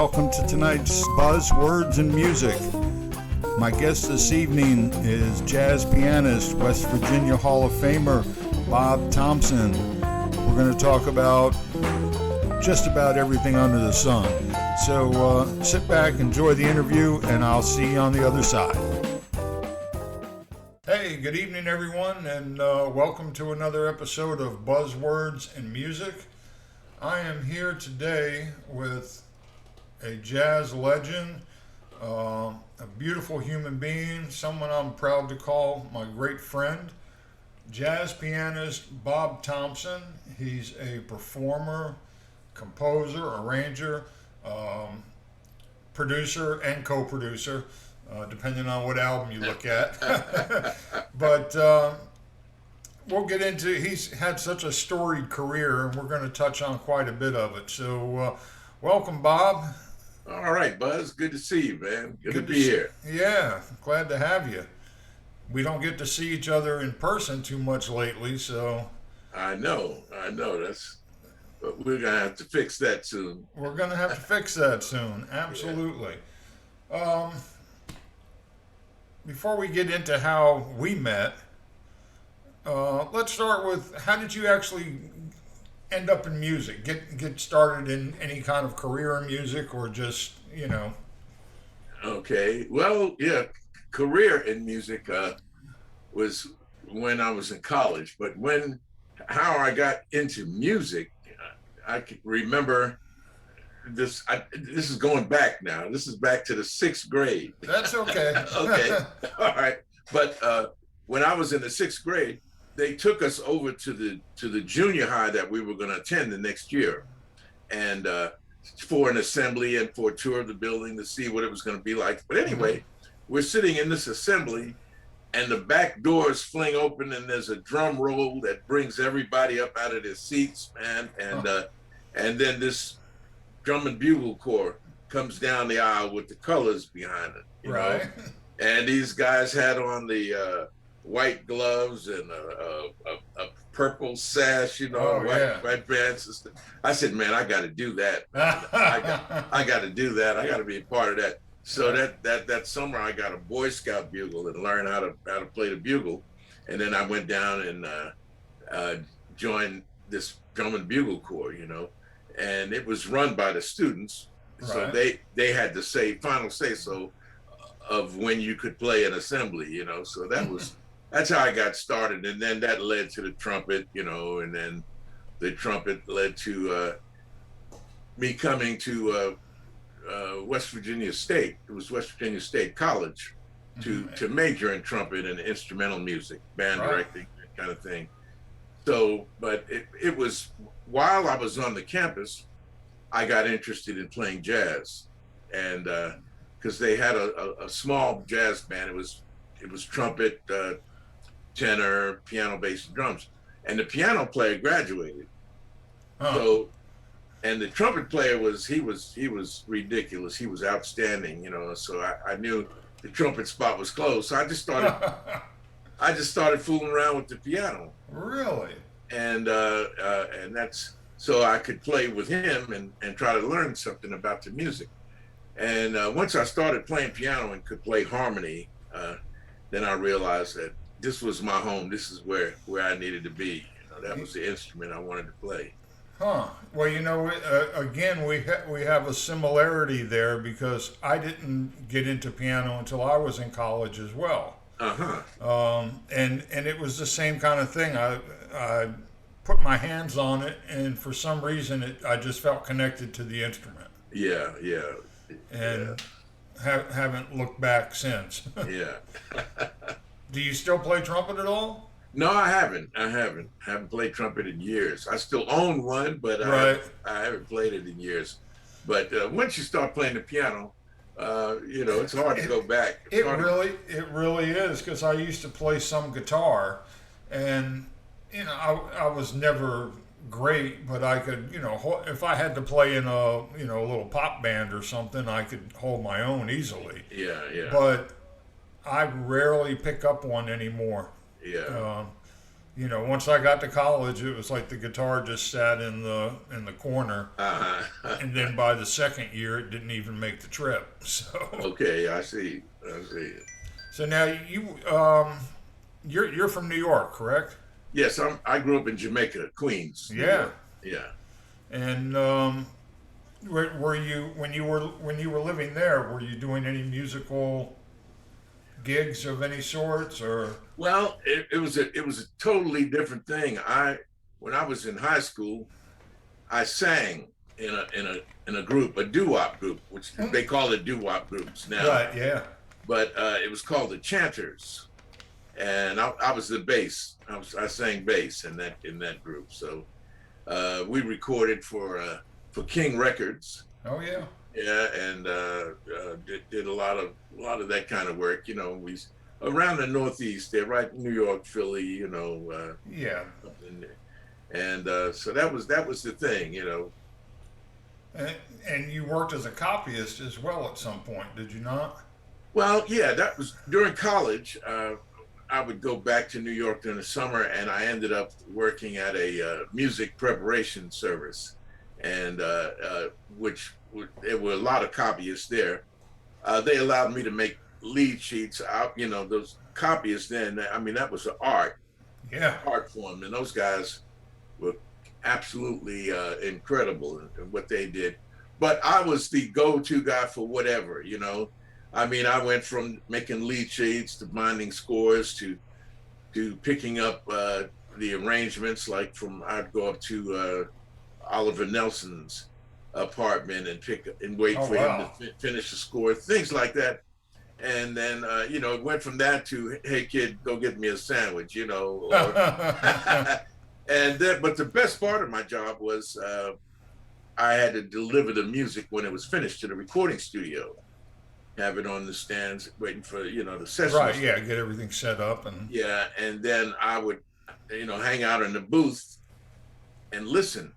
welcome to tonight's Buzz, Words, and Music. My guest this evening is jazz pianist, West Virginia Hall of Famer, Bob Thompson. We're going to talk about just about everything under the sun. So sit back, enjoy the interview, and I'll see you on the other side. Hey, good evening, everyone, and welcome to another episode of Buzz, Words, and Music. I am here today with a jazz legend, a beautiful human being, someone I'm proud to call my great friend, jazz pianist Bob Thompson. He's a performer, composer, arranger, producer, and co-producer, depending on what album you look at. But we'll get into, he's had such a storied career, and we're going to touch on quite a bit of it. So welcome, Bob. All right, Buzz. Good to see you, man. Good to be here. Yeah, glad to have you. We don't get to see each other in person too much lately, so. I know. But we're going to have to fix that soon. We're going to have to fix that soon. Absolutely. Yeah. Before we get into how we met, let's start with, how did you actually end up in music? Get started in any kind of career in music, or just, you know? Okay. Well, yeah, career in music was when I was in college. But how I got into music, I can remember this. This is going back now. This is back to the 6th grade. That's okay. Okay. All right. But when I was in the 6th grade, they took us over to the junior high that we were going to attend the next year, and for an assembly and for a tour of the building to see what it was going to be like. But anyway, we're sitting in this assembly, and the back doors fling open, and there's a drum roll that brings everybody up out of their seats, man. And then this drum and bugle corps comes down the aisle with the colors behind it, you know. And these guys had on the white gloves and a purple sash, you know, white pants. I said, man, I got to do that. I got to do that. I got to be a part of that. So that summer, I got a Boy Scout bugle and learned how to play the bugle. And then I went down and joined this drum and bugle corps, you know, and it was run by the students. So they had the final say so of when you could play an assembly, you know. So that's how I got started. And then that led to the trumpet, you know, and then the trumpet led to me coming to West Virginia State. It was West Virginia State College to major in trumpet and instrumental music, band directing, that kind of thing. So, but it was, while I was on the campus, I got interested in playing jazz. And because they had a small jazz band. It was trumpet, tenor, piano, bass, and drums. And the piano player graduated. So, and the trumpet player was ridiculous. He was outstanding, you know. So I knew the trumpet spot was closed. So I just started fooling around with the piano. Really? And that's so I could play with him and try to learn something about the music. And once I started playing piano and could play harmony, then I realized that this was my home. This is where I needed to be. You know, that was the instrument I wanted to play. Well, you know, again, we have a similarity there, because I didn't get into piano until I was in college as well. And it was the same kind of thing. I put my hands on it, and for some reason, I just felt connected to the instrument. Yeah. And haven't looked back since. Yeah. Do you still play trumpet at all? No, I haven't. I haven't played trumpet in years. I still own one, but I haven't played it in years. But once you start playing the piano, you know, it's hard to go back. It really is, because I used to play some guitar, and you know, I was never great, but I could, you know, if I had to play in a little pop band or something, I could hold my own easily. Yeah. But I rarely pick up one anymore. Yeah. once I got to college, it was like the guitar just sat in the corner, Uh-huh. and then by the second year, it didn't even make the trip. So, Okay, I see. I see. so now you're from New York, correct? Yes, I grew up in Jamaica, Queens, New Yeah. York. Yeah. And were you when you were living there? Were you doing any musical gigs of any sorts, or? Well, it was a totally different thing. I When I was in high school, I sang in a group, a doo-wop group, which they call it doo-wop groups now, Right. Yeah. but it was called the Chanters, and I was the bass. I sang bass in that group. So we recorded for King Records. Oh yeah. Yeah, and did a lot of that kind of work. We around the Northeast there, right? New York, Philly. Yeah. And so that was the thing. And you worked as a copyist as well at some point, did you not? Well, yeah, that was during college. I would go back to New York during the summer, and I ended up working at a music preparation service, and which there were a lot of copyists there. They allowed me to make lead sheets. Those copyists then. I mean, that was an Yeah. art form, and those guys were absolutely incredible in what they did. But I was the go-to guy for whatever. I mean, I went from making lead sheets to binding scores to picking up the arrangements. Like I'd go up to Oliver Nelson's apartment and wait Oh for him to wow. finish the score, things like that. And then it went from that to, hey kid, go get me a sandwich, or and then, but the best part of my job was I had to deliver the music when it was finished to the recording studio, have it on the stands, waiting for the Right. sessions. Yeah. Get everything set up and. Yeah, and then I would, hang out in the booth and listen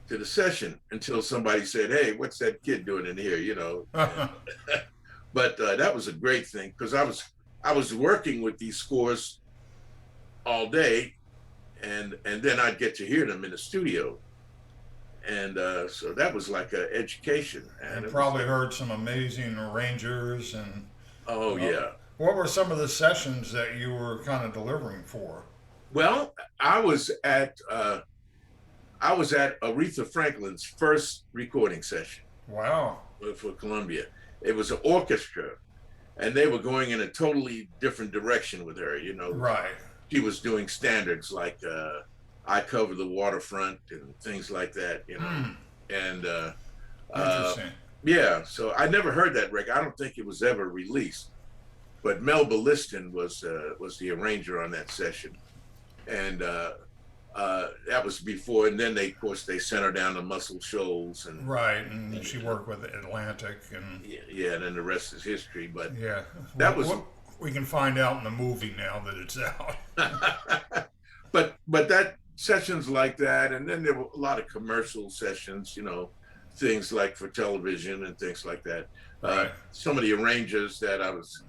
to the session until somebody said, "Hey, what's that kid doing in here?" And, but that was a great thing because I was working with these scores all day, and then I'd get to hear them in the studio, and so that was like an education, and And it was probably like, heard some amazing arrangers and. oh Uh, yeah. what were some of the sessions that you were kind of delivering for? Well, I was at Aretha Franklin's first recording session Wow. for Columbia. It was an orchestra, and they were going in a totally different direction with her. Right. She was doing standards like "I Cover the Waterfront" and things like that. Hmm. And uh, Interesting. yeah, so I never heard that record. I don't think it was ever released. But Melba Liston was the arranger on that session, and that was before. And then of course, they sent her down to Muscle Shoals, Right. And and she worked with Atlantic and. yeah, and then the rest is history. But Yeah. that was, We can find out in the movie now that it's out. but that sessions like that, and then there were a lot of commercial sessions, things like for television and things like that. Right. Some of the arrangers that I was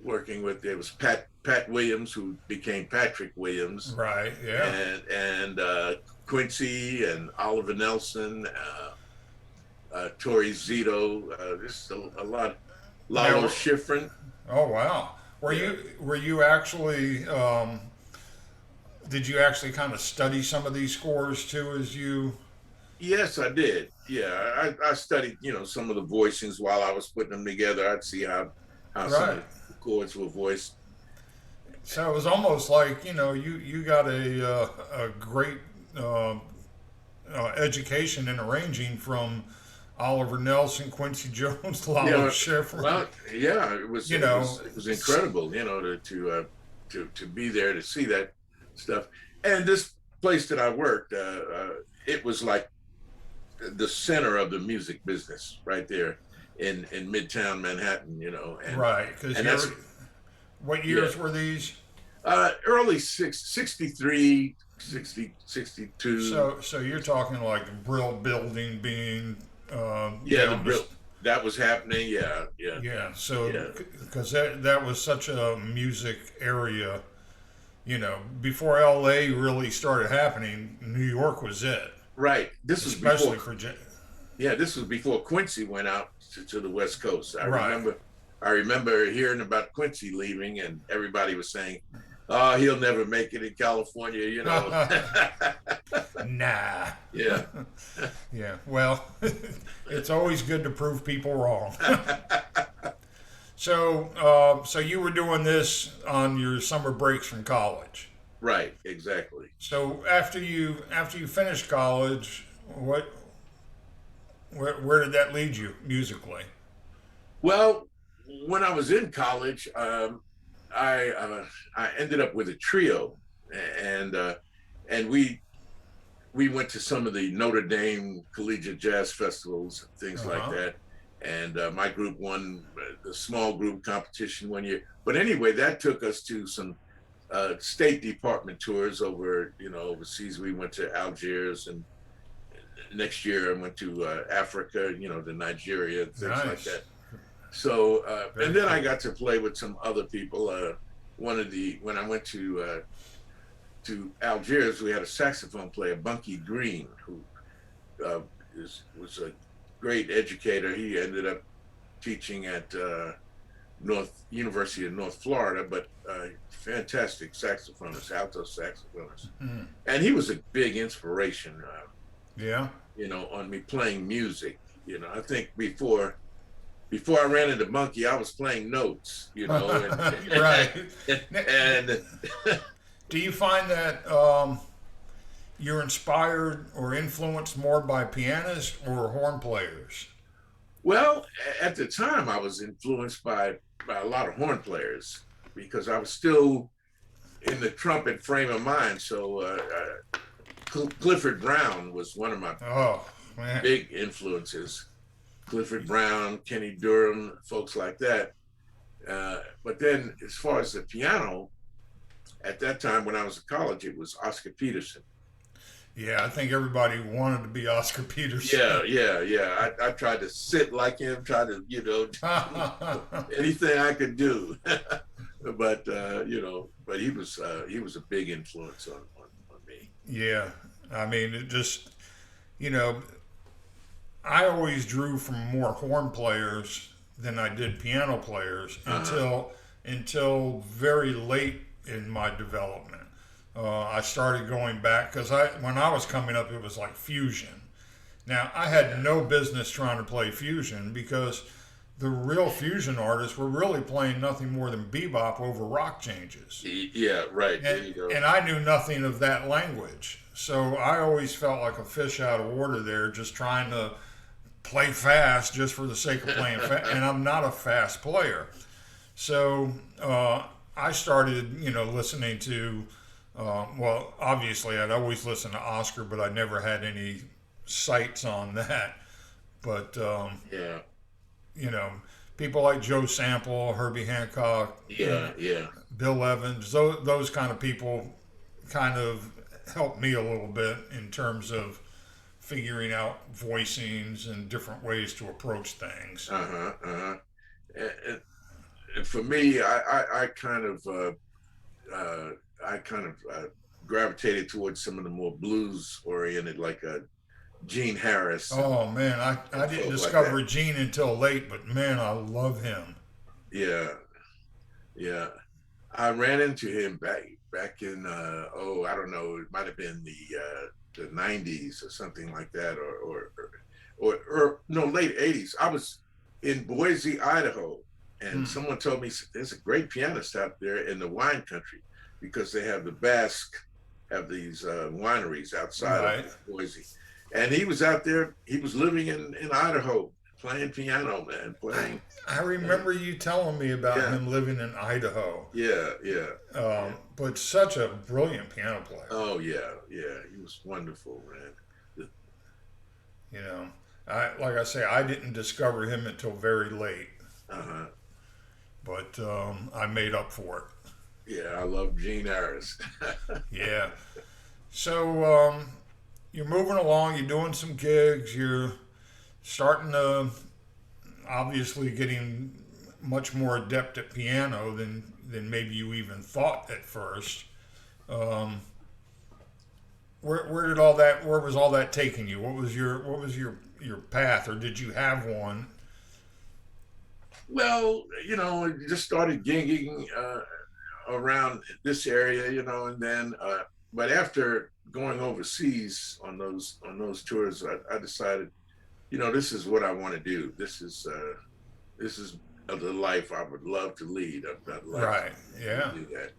working with, there was Pat Williams, who became Patrick Williams, Right. Yeah. and Quincy and Oliver Nelson, Tori Zito, just a lot, Lalo Now, Schifrin. oh wow. Were Yeah. you actually did you actually kind of study some of these scores too as you? Yes, I did. Yeah, I studied, some of the voicings while I was putting them together. I'd see how some of Right. the chords were voiced. So it was almost like you got a great uh, education in arranging from Oliver Nelson, Quincy Jones, Lalo Yeah, Schifrin. well, yeah, it was You it know, was it was incredible, to be there to see that stuff. And this place that I worked, it was like the center of the music business right there in Midtown Manhattan, and right? Because and that's what yeah, years were these? early 63, 60, 62. So you're talking like the Brill Building being Yeah, down the. that was happening. Yeah, yeah, Yeah, so yeah. because that was such a music area before LA really started happening, New York was it, Right. This was especially before. for Yeah, this was before Quincy went out to the West Coast. I right. remember. I remember hearing about Quincy leaving, and everybody was saying, "Oh, he'll never make it in California." Nah. Yeah. Yeah. Well, it's always good to prove people wrong. So you were doing this on your summer breaks from college. Right. Exactly. So after you finished college, where did that lead you musically? Well, when I was in college, I ended up with a trio, and and we went to some of the Notre Dame collegiate jazz festivals and things Uh like huh. that. And my group won the small group competition one year. But anyway, that took us to some State Department tours over, overseas. We went to Algiers, and next year I went to Africa, to Nigeria, things like Nice. that. So, and Very then I cool. got to play with some other people. When I went to Algiers, we had a saxophone player, Bunky Green, who was a great educator. He ended up teaching at North University of North Florida, but fantastic saxophonist, alto saxophonist, Mm. and he was a big inspiration, Yeah. on me playing music. I think before I ran into Monkey, I was playing notes, Right. and Do you find that you're inspired or influenced more by pianists or horn players? well, at the time I was influenced by a lot of horn players because I was still in the trumpet frame of mind. So Clifford Brown was one of my Oh man. big influences. Clifford Brown, Kenny Durham, folks like that. But then, as far as the piano, at that time when I was in college, it was Oscar Peterson. Yeah, I think everybody wanted to be Oscar Yeah, Peterson. yeah, yeah. I tried to sit like him, try to, anything I could do. But but he was a big influence on me. Yeah, I mean, it just, you know, I always drew from more horn players than I did piano players Uh-huh. until very late in my development. I started going back because when I was coming up, it was like fusion. Now I had Yeah. no business trying to play fusion because the real fusion artists were really playing nothing more than bebop over rock changes. Yeah, right. There and you go. and I knew nothing of that language. So I always felt like a fish out of water there, just trying to play fast just for the sake of playing fast. And I'm not a fast player. So I started, listening to, well, obviously I'd always listen to Oscar, but I never had any sights on that. But, Yeah, you know, people like Joe Sample, Herbie Hancock, yeah, yeah. Bill Evans, those kind of people kind of helped me a little bit in terms of figuring out voicings and different ways to approach things. Uh-huh, uh-huh. And for me, uh, I kind of gravitated towards some of the more blues oriented, like Gene Harris Oh man, I and didn't folk like that. discover Gene until late, but man, I love him. Yeah, yeah. I ran into him back in I don't know, it might have been the 90s or something like that, or no, late 80s. I was in Boise, Idaho, and Hmm. someone told me there's a great pianist out there in the wine country because they have the Basque have these wineries outside of Right. Boise, and he was out there. He was living in Idaho playing piano, man, I playing. I And remember you telling me about yeah, him living in Idaho, yeah, yeah, yeah. but such a brilliant piano player. Oh yeah, yeah. He was wonderful, man. You know, I like I say, I didn't discover him until very late, Uh-huh. but I made up for it. Yeah, I love Gene Harris. Yeah. So you're moving along. You're doing some gigs. You're starting to obviously getting much more adept at piano than maybe you even thought at first. Um, where did all that? Where was all that taking you? What was your path, or did you have one? Well, just started gigging around this area, and then, but after going overseas on those tours, I decided, this is what I want to do. This is the life I would love to lead. I'd like Right. to Yeah. do that.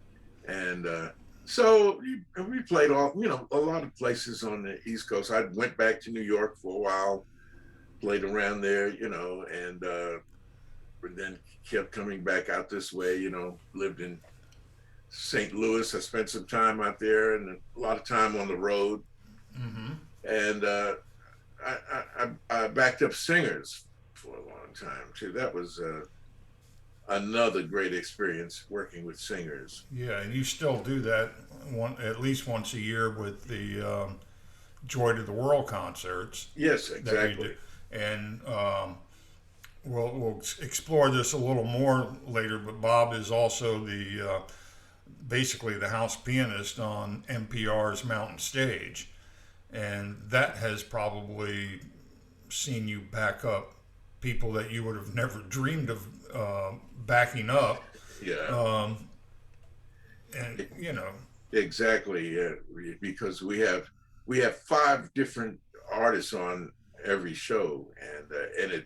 And so we played a lot of places on the East Coast. I went back to New York for a while, played around there, and then kept coming back out this way, lived in St. Louis. I spent some time out there and a lot of time on the road. Mm-hmm. And I backed up singers for a long time too. That was another great experience working with singers. Yeah, and you still do that at least once a year with the Joy to the World concerts Yes, that you exactly. do. And we'll explore this a little more later. But Bob is also the basically the house pianist on NPR's Mountain Stage, and that has probably seen you back up people that you would have never dreamed of backing up. Yeah, Um, and exactly. Yeah, because we have five different artists on every show, and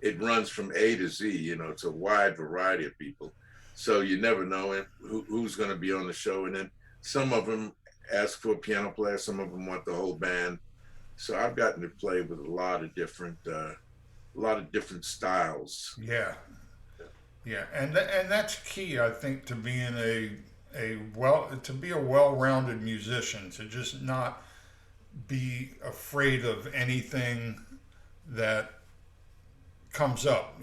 it runs from A to Z. It's a wide variety of people, so you never know who's going to be on the show. And then some of them ask for a piano player, some of them want the whole band. So I've gotten to play with a lot of different styles. yeah, yeah, and that's key, I think, to being a well-rounded musician, to just not be afraid of anything that comes up.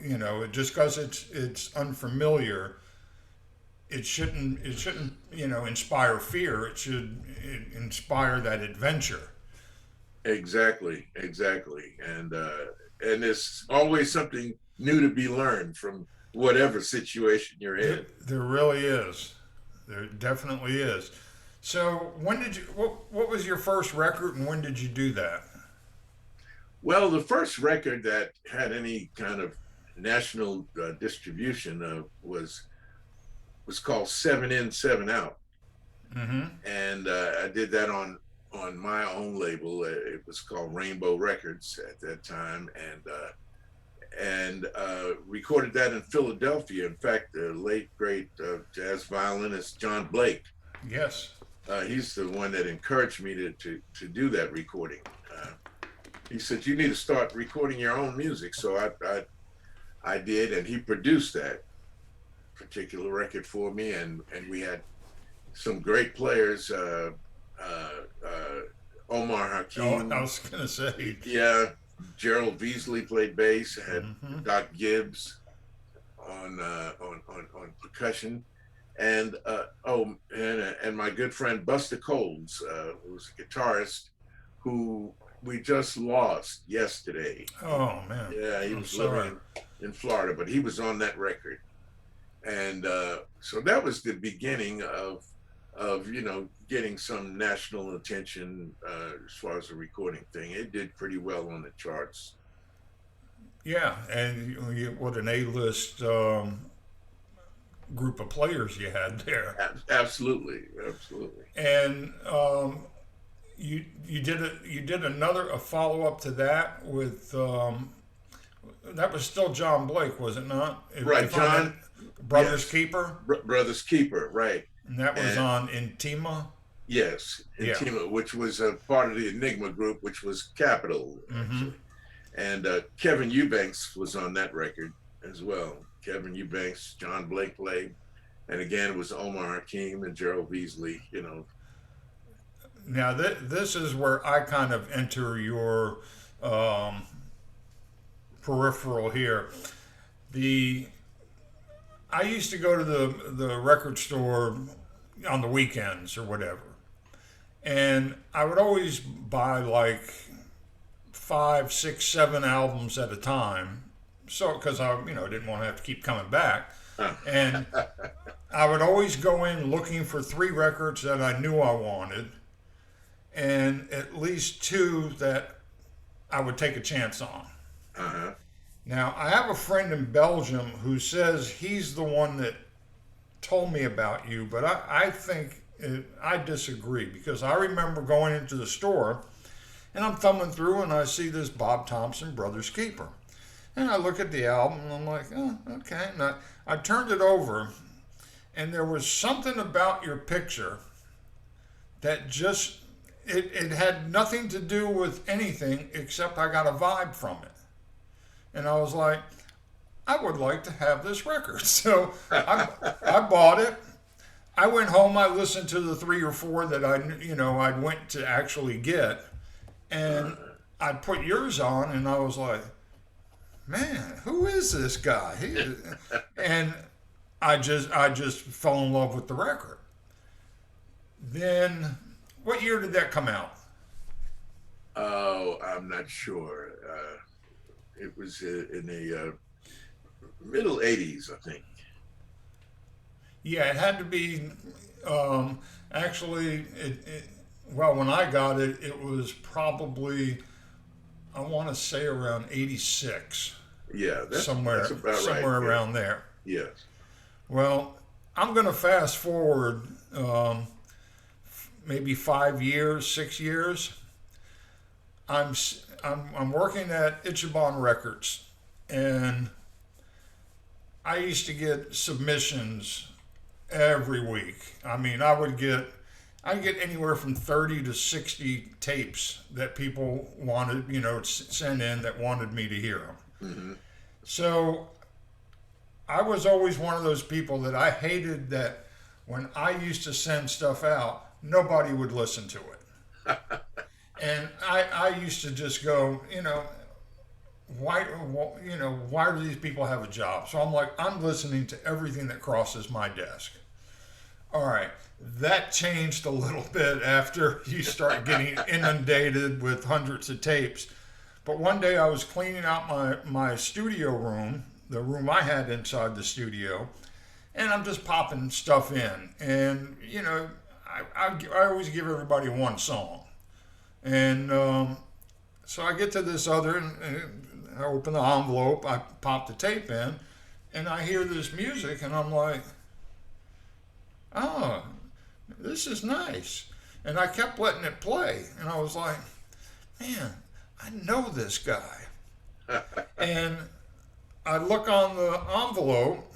Just because it's unfamiliar, it shouldn't inspire fear. It should inspire that adventure. Exactly, exactly, and there's always something new to be learned from whatever situation you're There, in. there really is. There definitely is. So when did you? What was your first record, and when did you do that? Well, the first record that had any kind of national distribution was called Seven In, Seven Out, Mm-hmm. and I did that on my own label. It was called Rainbow Records at that time, and recorded that in Philadelphia. In fact, the late great jazz violinist John Blake, Yes. he's the one that encouraged me to do that recording. Uh, he said you need to start recording your own music, so I did, and he produced that particular record for me, and we had some great players. Omar Oh, Hakim, I was gonna say. yeah, Gerald Beasley played bass, had Mm-hmm. Doc Gibbs on percussion, and and my good friend Buster Coles, who was a guitarist, who we just lost yesterday. Oh man, Yeah, he I'm was sorry. living in Florida, but he was on that record, and so that was the beginning of getting some national attention as far as the recording thing. It did pretty well on the charts. Yeah, and what an A-list group of players you had there. Absolutely, absolutely. And you did another a follow up to that with that was still John Blake, was it not? Right, If I'm John. Brothers Yes, Keeper, Brothers Keeper. Right, and that was and on Intima. yes, Yeah. Intima, which was a part of the Enigma group, which was Capitol Mm-hmm. actually, and Kevin Eubanks was on that record as well. Kevin Eubanks, John Blake played, and again it was Omar Hakim and Gerald Beasley. Now this is where I kind of enter your um, peripheral here. The I used to go to the record store on the weekends or whatever, and I would always buy like five, six, seven albums at a time. So because I didn't want to have to keep coming back, Uh, and I would always go in looking for 3 records that I knew I wanted, and at least 2 that I would take a chance on. Uh-huh. Now, I have a friend in Belgium who says he's the one that told me about you, but I think I disagree, because I remember going into the store and I'm thumbing through and I see this Bob Thompson Brothers Keeper. And I look at the album and I'm like, oh, okay. And I turned it over, and there was something about your picture that just, it had nothing to do with anything except I got a vibe from it. And I was like, I would like to have this record. So I bought it. I went home. I listened to the 3 or 4 that I went to actually get, and I put yours on, and I was like, man, who is this guy? And I just fell in love with the record. Then, what year did that come out? Oh, I'm not sure. It was in the middle 80s, I think. Yeah, it had to be. Actually, well, when I got it, it was probably, I want to say, around 86. Yeah, that's Somewhere about right. somewhere around there. Yes. Well, I'm going to fast forward maybe 5 years, 6 years. I'm working at Ichiban Records, and I used to get submissions every week. I mean, I'd get anywhere from 30 to 60 tapes that people wanted, sent in, that wanted me to hear them. Mm-hmm. So I was always one of those people that I hated that when I used to send stuff out, nobody would listen to it. And I used to just go, why do these people have a job? So I'm like, I'm listening to everything that crosses my desk. All right, that changed a little bit after you start getting inundated with hundreds of tapes. But one day I was cleaning out my studio room, the room I had inside the studio, and I'm just popping stuff in. And, I always give everybody one song. And so I get to this other, and I open the envelope, I pop the tape in, and I hear this music, and I'm like, oh, this is nice. And I kept letting it play, and I was like, man, I know this guy. And I look on the envelope,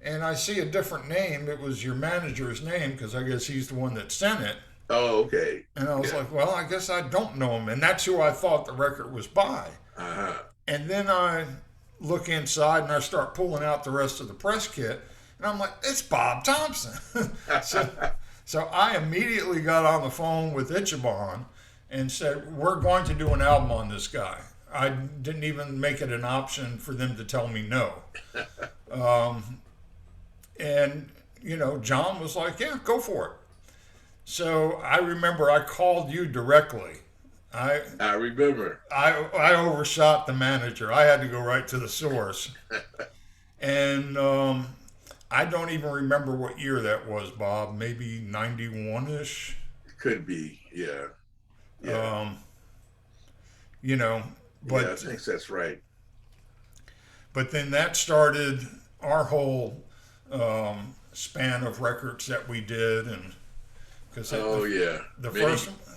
and I see a different name. It was your manager's name, because I guess he's the one that sent it. Oh, okay. And I was like, well, I guess I don't know him. And that's who I thought the record was by. Uh-huh. And then I look inside and I start pulling out the rest of the press kit. And I'm like, it's Bob Thompson. So I immediately got on the phone with Ichiban and said, we're going to do an album on this guy. I didn't even make it an option for them to tell me no. And, John was like, yeah, go for it. So I remember I called you directly. I remember. I overshot the manager. I had to go right to the source. And I don't even remember what year that was, Bob. Maybe 91-ish? Could be, yeah. But yeah, I think that's right. But then that started our whole span of records that we did, and the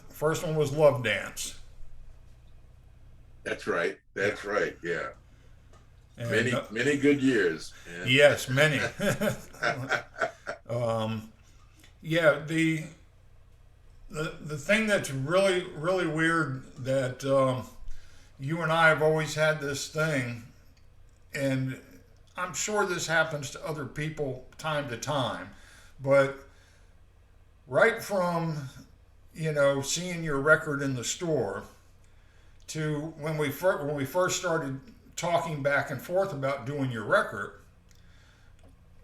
first one was Love Dance. That's right. That's right. Yeah. And, many good years. Yeah. Yes, many. Yeah. The thing that's really, really weird, that you and I have always had this thing, and I'm sure this happens to other people time to time, but right from, seeing your record in the store to when we first started talking back and forth about doing your record,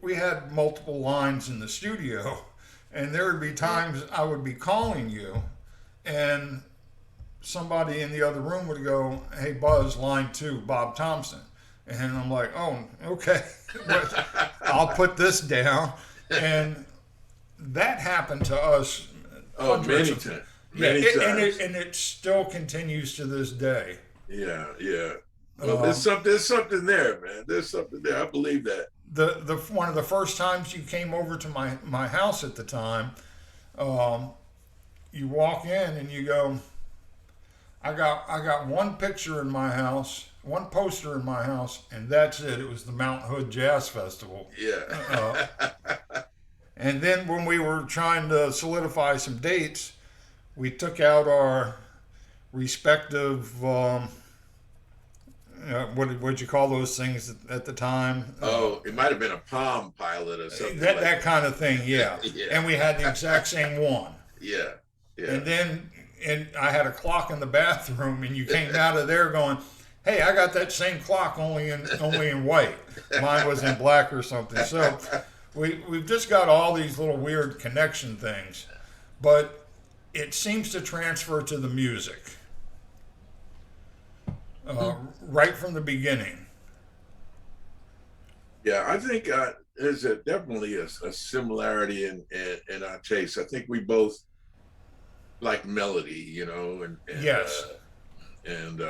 we had multiple lines in the studio, and there would be times I would be calling you, and somebody in the other room would go, hey, Buzz, line 2, Bob Thompson. And I'm like, oh, okay, I'll put this down. And that happened to us Oh, hundreds many of times, yeah, many times. and it still continues to this day. Yeah, yeah. Well, Um, there's something there, man. There's something there. I believe that. the one of the first times you came over to my house at the time, um, you walk in and you go, I got one picture in my house, one poster in my house, and that's it. It was the Mount Hood Jazz Festival. Uh, Yeah. and then when we were trying to solidify some dates, we took out our respective what'd you call those things at the time? Oh, it might have been a Palm Pilot or something That like that kind of thing, yeah. that. Yeah. And we had the exact same one. Yeah. Yeah. And then and I had a clock in the bathroom, and you came out of there going, "Hey, I got that same clock only in white. Mine was in black or something." So we've just got all these little weird connection things, but it seems to transfer to the music right from the beginning. Yeah, I think there's definitely a similarity in our tastes. I think we both like melody, you know, Yes. and uh,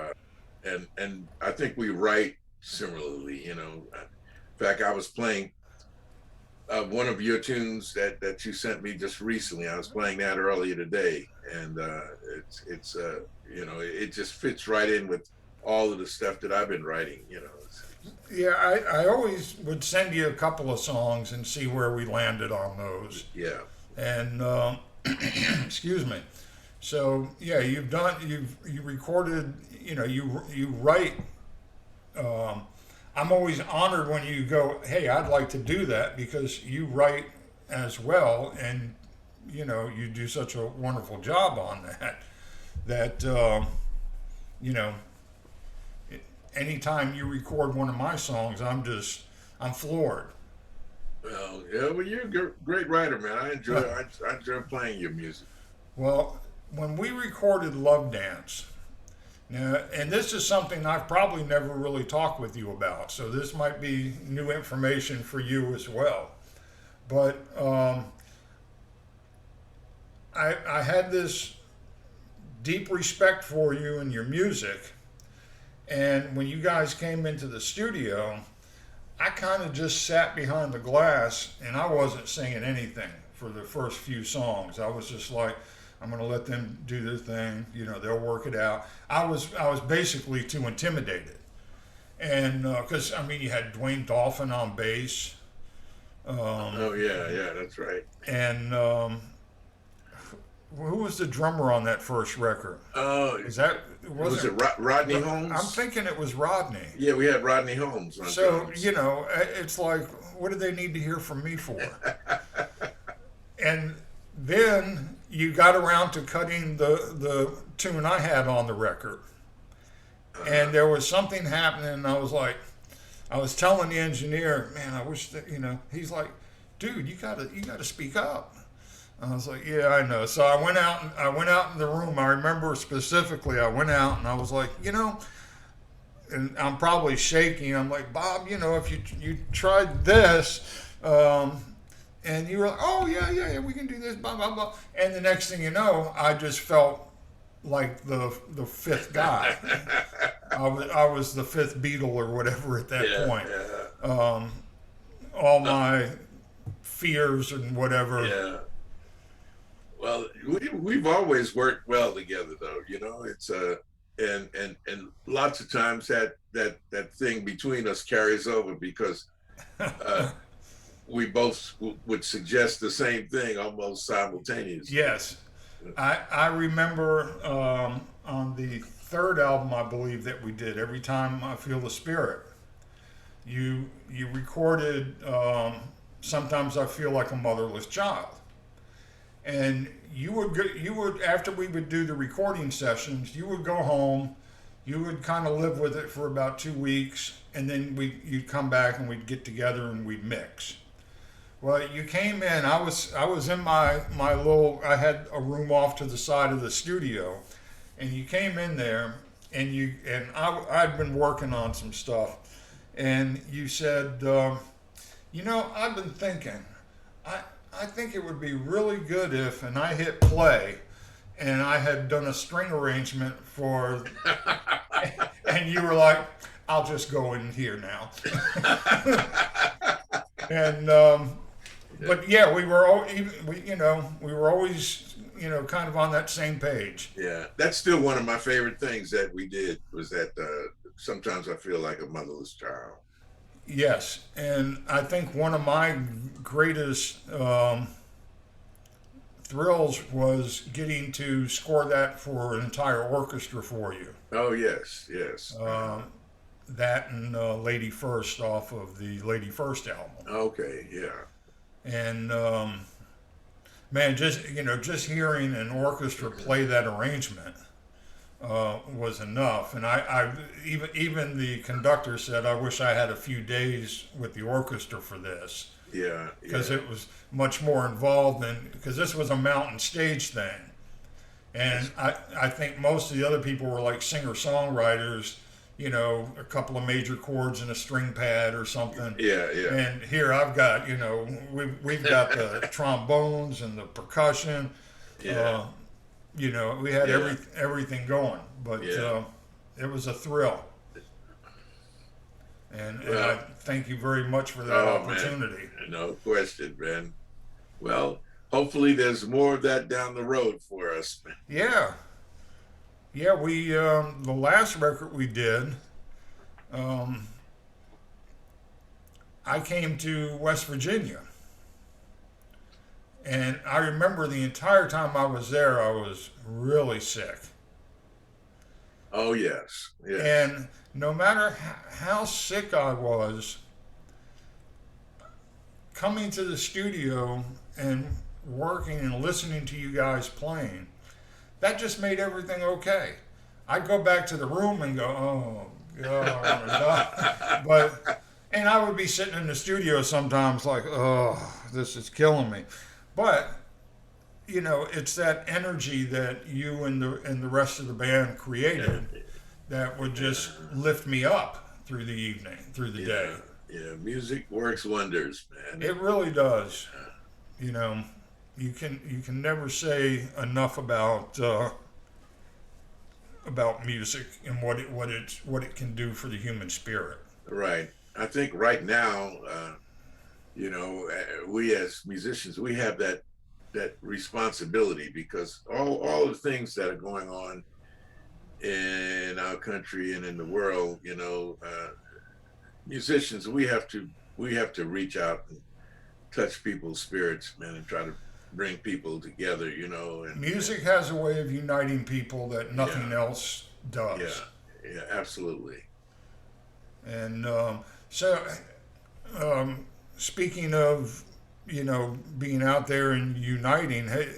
uh, and I think we write similarly. You know, in fact, I was playing one of your tunes that you sent me just recently. I was playing that earlier today, and it's you know, it just fits right in with all of the stuff that I've been writing. You know, Yeah, I always would send you a couple of songs and see where we landed on those. yeah, And excuse me. So yeah, you recorded. You know, you write. Um, I'm always honored when you go, "Hey, I'd like to do that," because you write as well, and you know you do such a wonderful job on that. That you know, anytime you record one of my songs, I'm floored. well, yeah, well, you're a great writer, man. I enjoy playing your music. Well, when we recorded Love Dance, now, and this is something I've probably never really talked with you about, so this might be new information for you as well. But I had this deep respect for you and your music, and when you guys came into the studio, I kind of just sat behind the glass and I wasn't singing anything for the first few songs. I was just like, I'm going to let them do their thing. You know, they'll work it out. I was basically too intimidated, and because I mean, you had Dwayne Dolphin on bass, um, Oh yeah, yeah, that's right. and who was the drummer on that first record? Oh, Is that was it wasn't? Rodney I'm Holmes? thinking it was Rodney. Yeah, we had Rodney Holmes on So drums. you know, it's like, what do they need to hear from me for? And then you got around to cutting the tune I had on the record, Uh, and there was something happening. And I was telling the engineer, man, I wish that you know. He's like, dude, you gotta speak up. I was like, yeah, I know. So I went out in the room. I remember specifically, I went out and I was like, you know, and I'm probably shaking. I'm like, Bob, you know, if you tried this, and you were like, oh yeah, we can do this, blah blah blah. And the next thing you know, I just felt like the fifth guy. I was the fifth Beatle or whatever at that yeah, point. yeah, Um, all my fears and whatever. yeah. Well, we've always worked well together, though. You know, it's and lots of times that thing between us carries over because uh, we both would suggest the same thing almost simultaneously. Yes, I remember on the third album, I believe that we did, Every Time I Feel the Spirit. You recorded Sometimes I Feel Like a Motherless Child, and you would after we would do the recording sessions, you would go home, you would kind of live with it for about 2 weeks, and then you'd come back and we'd get together and we'd mix. Well, you came in. I was in my little. I had a room off to the side of the studio, and you came in there, and I'd been working on some stuff, and you said, you know, I've been thinking. I I think it would be really good if, and I hit play, and I had done a string arrangement for, and you were like, "I'll just go in here now," and but yeah, we were all we we were always kind of on that same page. Yeah, that's still one of my favorite things that we did was that sometimes I feel like a motherless child. Yes, and I think one of my greatest thrills was getting to score that for an entire orchestra for you. Oh yes, yes. That and Lady First off of the Lady First album. Okay, yeah. And man, just hearing an orchestra play that arrangement was enough. And I even the conductor said, "I wish I had a few days with the orchestra for this." Yeah, Because yeah. it was much more involved than because this was a mountain stage thing, and I think most of the other people were like singer songwriters, a couple of major chords and a string pad or something. Yeah, yeah. And here I've got we've got the trombones and the percussion. Yeah. Uh, we had Yeah. everything going, but Yeah. it was a thrill. And I Well, thank you very much for that oh man, opportunity. no question, man. Well, hopefully there's more of that down the road for us. Yeah, yeah. We the last record we did, um, I came to West Virginia, and I remember the entire time I was there, I was really sick. Oh yes, yes. And no matter how sick I was, coming to the studio and working and listening to you guys playing, that just made everything okay. I'd go back to the room and go, oh God, and I would be sitting in the studio sometimes like, oh, this is killing me. But it's that energy that you and the rest of the band Yeah, created that would just lift me up through the evening, through the day. yeah, yeah. Music works wonders, man. It really does. You know, you can never say enough about music and what it can do for the human spirit. Right. I think right now, we as musicians, we have that responsibility because all the things that are going on in our country and in the world, musicians, we have to reach out and touch people's spirits, man, and try to bring people together, and Music has a way of uniting people that yeah, nothing else yeah, does. yeah, absolutely. And so, um, speaking of being out there and uniting, hey,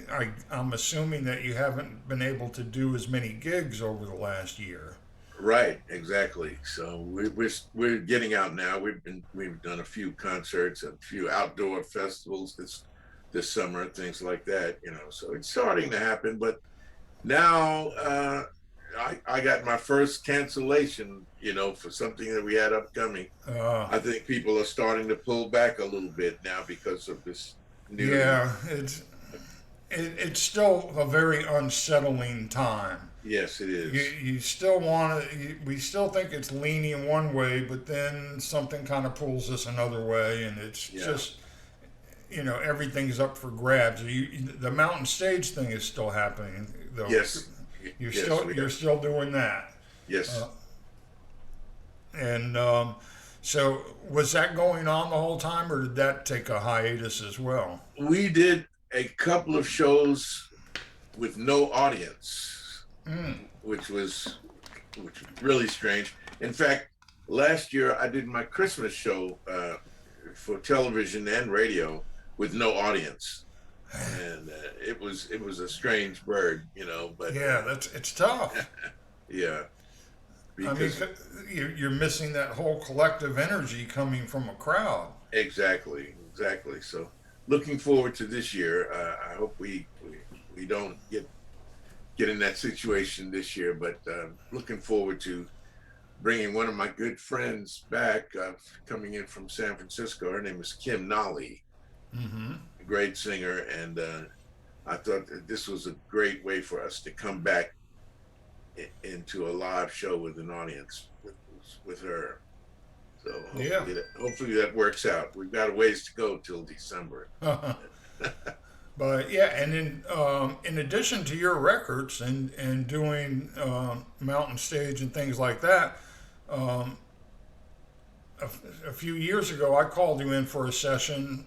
I'm assuming that you haven't been able to do as many gigs over the last year. Right, exactly. So we're getting out now. We've done a few concerts, a few outdoor festivals this summer, things like that. So it's starting to happen. But now I got my first cancellation. For something that we had upcoming. Uh, I think people are starting to pull back a little bit now because of this new. yeah, it's still a very unsettling time. Yes, it is. You still want to. We still think it's leaning one way, but then something kind of pulls us another way, and it's Yeah. just everything's up for grabs. The mountain stage thing is still happening, though. Yes. You're Yes. still you're still doing that, Yes. uh, and so was that going on the whole time, or did that take a hiatus as well? We did a couple of shows with no audience, Mm. which was really strange. In fact, last year I did my Christmas show for television and radio with no audience, and it was a strange bird, But Yeah, it's tough. yeah, I mean, because you're missing that whole collective energy coming from a crowd. exactly. So looking forward to this year. I hope we don't get in that situation this year, but looking forward to bringing one of my good friends back, coming in from San Francisco. Her name is Kim Nolly. Mm-hmm. great singer, and I thought that this was a great way for us to come back into a live show with an audience with her. So Yeah. hopefully that works out. We've got a ways to go till December. But yeah, and in addition to your records and doing mountain stage and things like that, um, a few years ago I called you in for a session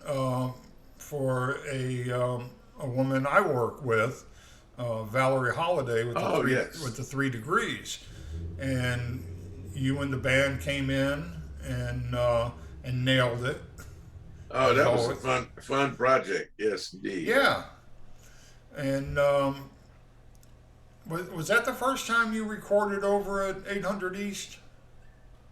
for a woman I work with, Valerie Holiday with Oh yes. with the 3 degrees, and you and the band came in and nailed it. Oh, As that was a always. fun project. Yes, indeed. Yeah, and was that the first time you recorded over at 800 East?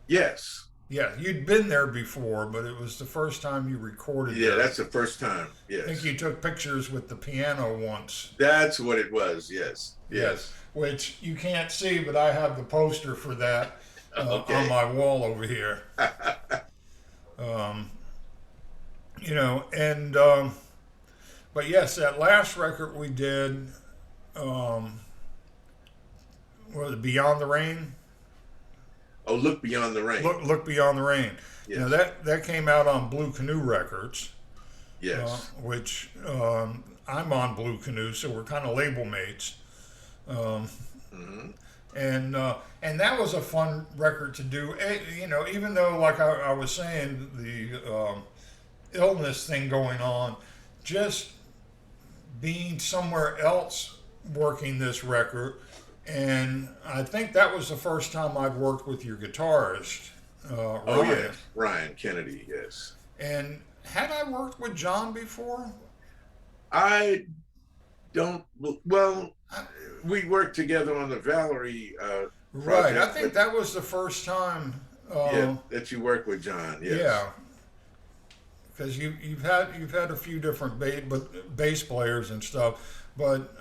Yes. Yeah, you'd been there before, but it was the first time you recorded Yeah, there. that's the first time. I think Yes. you took pictures with the piano once. That's what it was. Yes. Yes, Yes. which you can't see, but I have the poster for that on Okay. my wall over here. Um, and but yes, that last record we did, um, was it Beyond the Rain? Oh, look beyond the rain. Look Beyond the Rain. Yes. That came out on Blue Canoe Records, Yes. which I'm on Blue Canoe, so we're kind of label mates. Um, Hmm. and that was a fun record to do. Even though, like I was saying, the illness thing going on, just being somewhere else working this record, and I think that was the first time I'd worked with your guitarist, Oh Ryan. yes, Ryan Kennedy. Yes. And had I worked with John before? I don't. Well, we worked together on the Valerie Right. I project, think but that was the first time. yeah, that you worked with John. Yes. Yeah, because you've had a few different bass players and stuff, but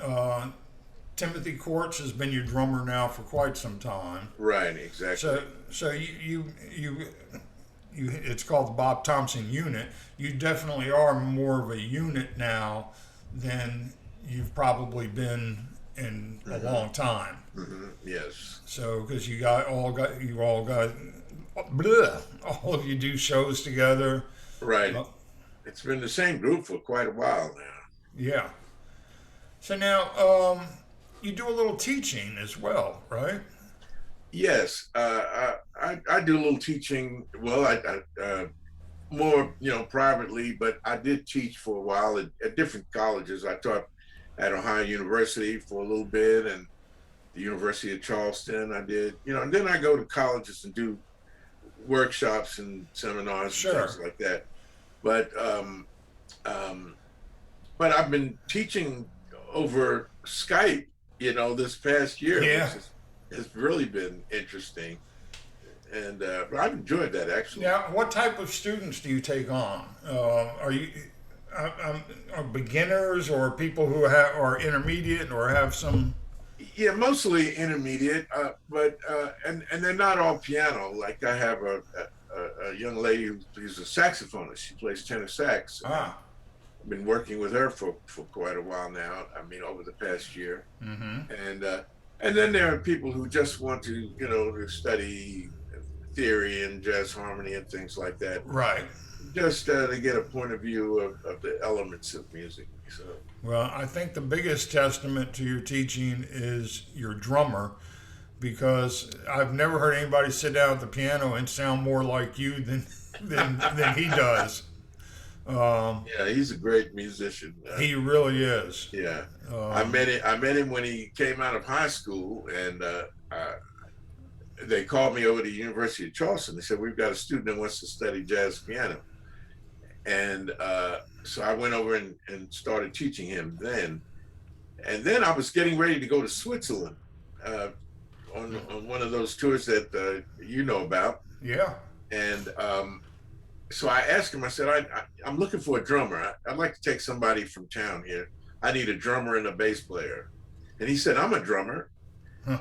Timothy Courts has been your drummer now for quite some time. Right. Exactly. So you it's called the Bob Thompson unit. You definitely are more of a unit now than you've probably been in a long time. Yes. So because you all got bleh, all of you do shows together. Right. Uh, It's been the same group for quite a while now. yeah. So now you do a little teaching as well, right? Yes. I do a little teaching. Well, more privately, but I did teach for a while at different colleges. I taught at Ohio University for a little bit, and the University of Charleston. I did, and then I go to colleges and do workshops and seminars and Sure. things like that. But um, but I've been teaching over Skype, this past year, Yeah. has really been interesting, and but I've enjoyed that actually. Now, what type of students do you take on? Are you are beginners or people who are intermediate or have some? Yeah, mostly intermediate, but and they're not all piano. Like I have a young lady who's a saxophonist. She plays tenor sax. Ah. I've been working with her for quite a while now. I mean, over the past year, Mm-hmm. and then there are people who just want to study theory and jazz harmony and things like that, Right. just to get a point of view of the elements of music. So Well, I think the biggest testament to your teaching is your drummer, because I've never heard anybody sit down at the piano and sound more like you than he does. yeah, he's a great musician. He really is. Yeah, Um, I met him when he came out of high school, and they called me over to the University of Charleston. They said, we've got a student that wants to study jazz piano, and so I went over and started teaching him then. And then I was getting ready to go to Switzerland on one of those tours that you know about. yeah. And so I asked him, I said, I'm looking for a drummer. I'd like to take somebody from town here. I need a drummer and a bass player. And he said, I'm a drummer. Huh.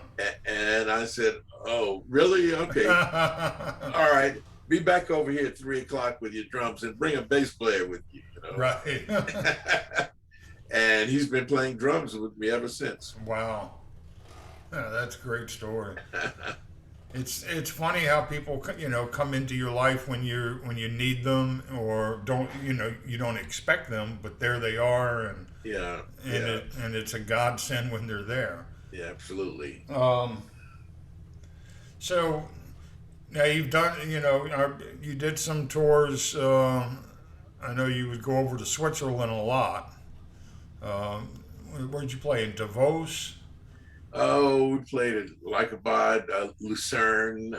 And I said, oh, really? Okay. All right. be back over here at 3 o'clock with your drums and bring a bass player with you, you know. Right. And he's been playing drums with me ever since. Wow. Yeah, that's a great story. It's funny how people come into your life when you need them or don't you don't expect them, but there they are, Yeah, and yeah, it's a godsend when they're there. yeah, absolutely. So now you've done you did some tours. I know you would go over to Switzerland a lot. Um, where'd you play, in Davos? Oh, we played at Lycabod, Lucerne,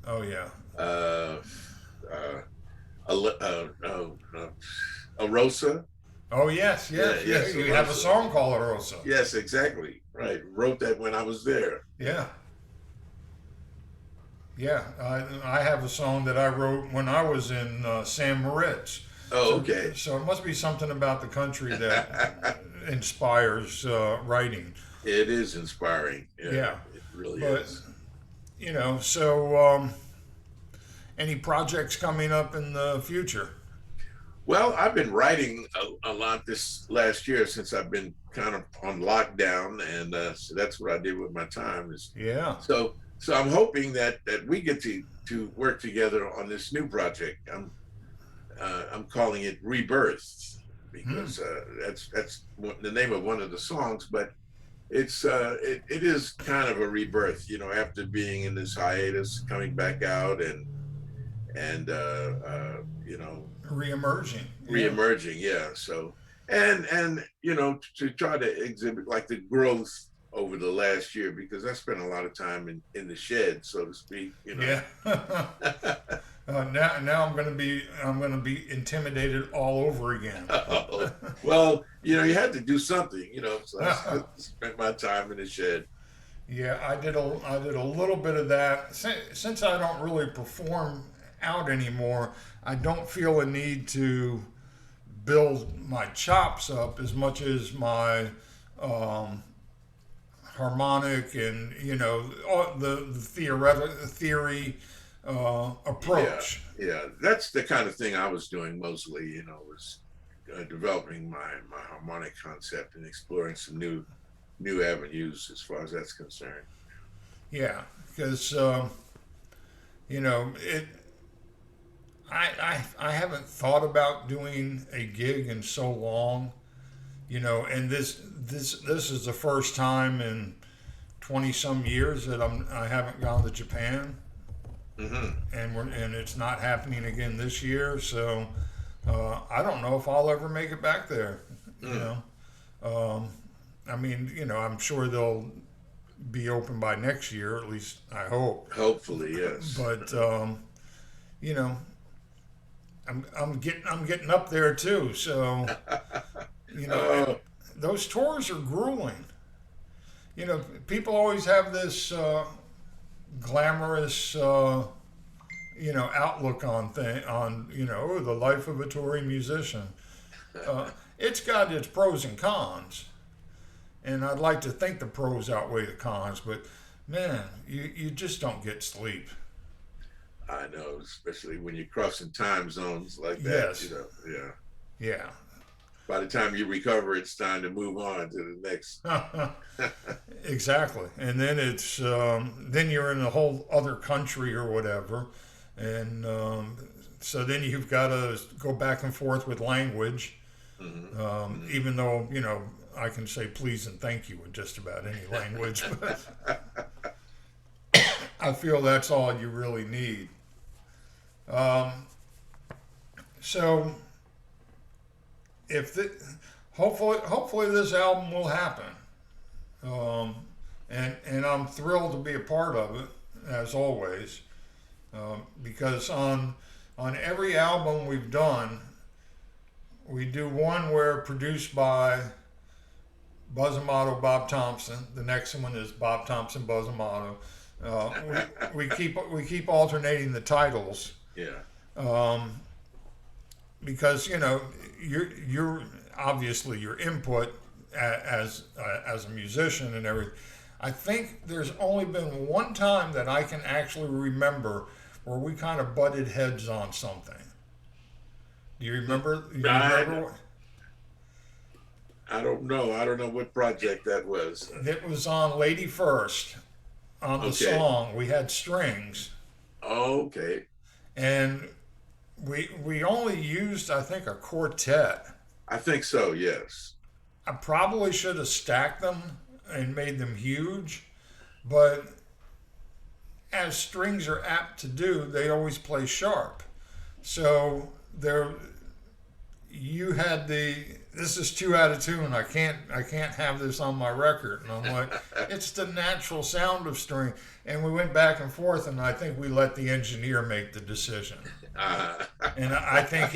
Oh yeah. uh, uh, Arosa. Oh yes, Yeah, yes, yeah. yes, You have a Arosa. song called Rosa. Yes, exactly. Right. Wrote that when I was there. Yeah, yeah. I have a song that I wrote when I was in San Moritz. Oh, So okay. so it must be something about the country that inspires writing. It is inspiring. Yeah, Yeah, it really but is. any projects coming up in the future? Well, I've been writing a lot this last year since I've been kind of on lockdown, and so that's what I did with my time. Is Yeah. so I'm hoping that we get to work together on this new project. I'm calling it Rebirth Hmm. because the name of one of the songs, but it is kind of a rebirth, after being in this hiatus, coming back out and Reemerging. Yeah. reemerging. Yeah. So and to try to exhibit like the growth over the last year because I spent a lot of time in the shed, so to speak. Yeah. Now I'm gonna be intimidated all over again. Well, you had to do something, so I spent my time in the shed. Yeah, I did a little bit of that. Since I don't really perform out anymore, I don't feel a need to build my chops up as much as my um, harmonic and all the theory Yeah, approach. yeah, that's the kind of thing I was doing mostly, was developing my harmonic concept and exploring some new avenues as far as that's concerned. Yeah, because it. I haven't thought about doing a gig in so long, and this is the first time in 20 some years that I haven't gone to Japan, Hmm. and it's not happening again this year. So I don't know if I'll ever make it back there. You Mm. know, um, I mean, I'm sure they'll be open by next year. At least I hope. Hopefully, yes. But you know, I'm getting up there too. So Oh, those tours are grueling. People always have this glamorous outlook on the life of a touring musician. Uh, it's got its pros and cons, and I'd like to think the pros outweigh the cons. But man, you just don't get sleep. I know, especially when you're crossing time zones like that. Yes, Yeah. yeah. By the time you recover, it's time to move on to the next. Exactly, and then then you're in a whole other country or whatever, and so then you've got to go back and forth with language. Hmm. Even though I can say please and thank you in just about any language, but I feel that's all you really need. Um, so if the, hopefully this album will happen. Um, and I'm thrilled to be a part of it, as always, because on every album we've done, we do one where produced by Buzz Amato, Bob Thompson. The next one is Bob Thompson, Buzz Amato. We keep alternating the titles, Yeah. um, because you're obviously your input as a musician and everything. I think there's only been one time that I can actually remember where we kind of butted heads on something. Do you remember? I don't know. I don't know what project that was. It was on Lady First, on the Okay. song. We had strings, Okay. and we only used, I think, a quartet. I think so. Yes. I probably should have stacked them and made them huge, but as strings are apt to do, they always play sharp. So there, you had this is too out of tune. I can't have this on my record. And I'm like, it's the natural sound of string. And we went back and forth, and I think we let the engineer make the decision. And I think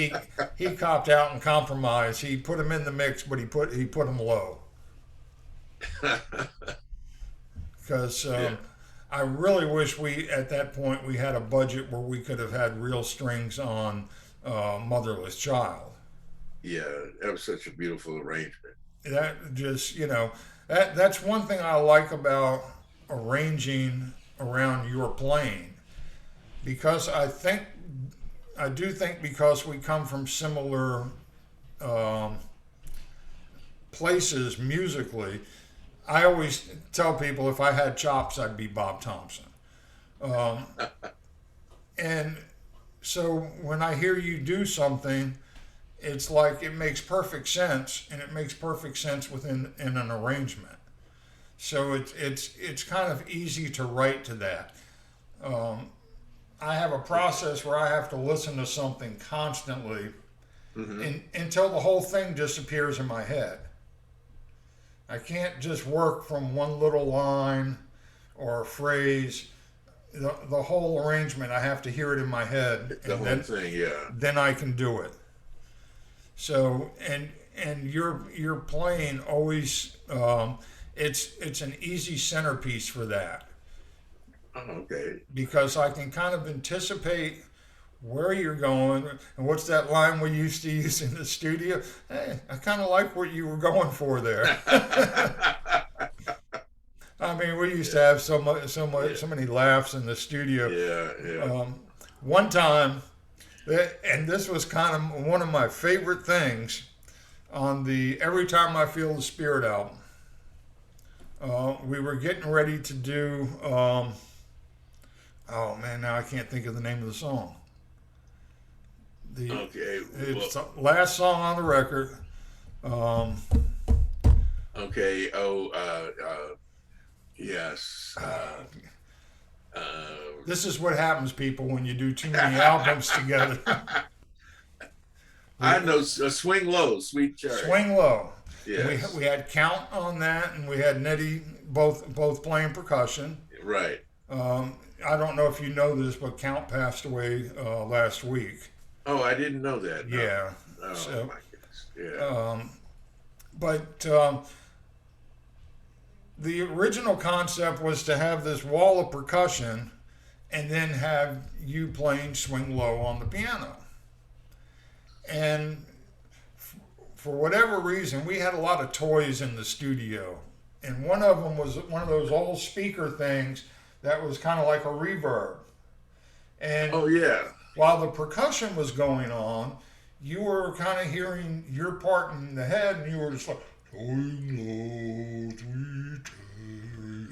he copped out and compromised. He put them in the mix, but he put them low. Because I really wish at that point we had a budget where we could have had real strings on Motherless Child. Yeah, that was such a beautiful arrangement. That just, that's one thing I like about arranging around your playing, because I do think because we come from similar places musically. I always tell people if I had chops, I'd be Bob Thompson. And so when I hear you do something, it's like it makes perfect sense, and it makes perfect sense in an arrangement. So it's kind of easy to write to that. I have a process where I have to listen to something constantly until the whole thing disappears in my head. I can't just work from one little line or a phrase. The whole arrangement, I have to hear it in my head. The whole thing, yeah. Then I can do it. So, and your playing always, it's an easy centerpiece for that. Okay. Because I can kind of anticipate where you're going. And what's that line we used to use in the studio? Hey, I kind of like what you were going for there. I mean, we used to have so many laughs in the studio. Yeah. One time, and this was kind of one of my favorite things on the Every Time I Feel the Spirit album. We were getting ready to do, oh man, now I can't think of the name of the song. It's the last song on the record. Okay. Yes. This is what happens, people, when you do too many albums together. I know Swing Low, Sweet Cherry. Swing Low. Yes. We had Count on that, and we had Nettie both playing percussion. Right. I don't know if you know this, but Count passed away last week. Oh, I didn't know that. No. Yeah. Oh, So, my goodness. Yeah. but the original concept was to have this wall of percussion and then have you playing Swing Low on the piano. And for whatever reason, we had a lot of toys in the studio. And one of them was one of those old speaker things that was kind of like a reverb. And Oh, yeah. while the percussion was going on, you were kind of hearing your part in the head, and you were just like, Swing Low, Sweet Cherry,